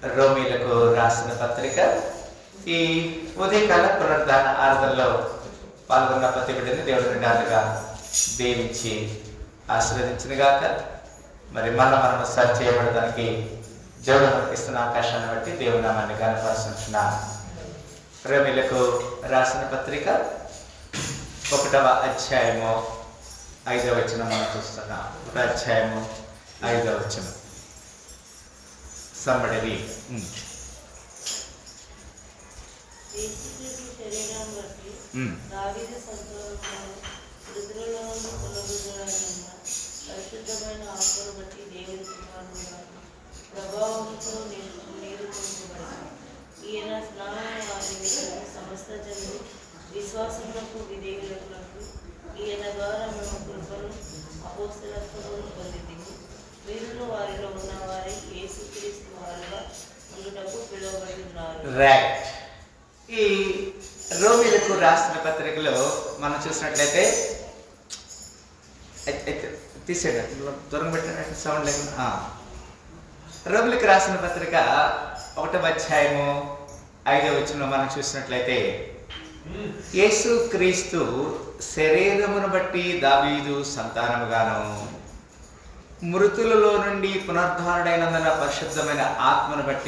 రోమీలకు రాసిన పత్రిక ఈ ఉదయకాల పునరుద్ధాన ఆరాధనలో పాల్గొన్న ప్రతి బిడ్డని దేవుడి నిండాలుగా దీవించి ఆశీర్వదించిన గాక. మరి మనం సర్చ్ చేయబడడానికి దేవుడు మనకి ఇస్తున్న అవకాశాన్ని బట్టి దేవుని నామాన్ని కనపరుస్తున్నాను. రోమీలకు రాసిన పత్రిక 1వ అధ్యాయము 5వ వచనం మనం చూస్తున్నాం. 1వ అధ్యాయము 5వ వచనం. సంబడి పరిశుద్ధమైన ఆత్మను బట్టి దేవుని కుమారుడుగా ప్రభావంతో నీరు పొందబడి ఈయన స్నానం ఆచరించిన సమస్త జనులు విశ్వాసములకు విధేయులకు ఈయన ద్వారా మేము కృపను అపోస్తలత్వమును పొందితిమి. వీరులు వారిలో ఉన్న వారి యేసుక్రీస్తు వారుగా ఉండుటకు పిలువబడి ఉన్నారు. రైట్. ఈ రోమీలకు రాసిన పత్రికలో మనం చూసినట్లయితే తీసేయండి, దూరం పెట్టినట్టు సౌండ్ లేకుండా. రోమీలకు రాసిన పత్రిక 1వ అధ్యాయము 5వ వచనంలో మనం చూసినట్లయితే యేసు క్రీస్తు శరీరమును బట్టి దావీదు సంతానముగాను మృతులలో నుండి పునరుద్ధానుడైనందున పరిశుద్ధమైన ఆత్మను బట్టి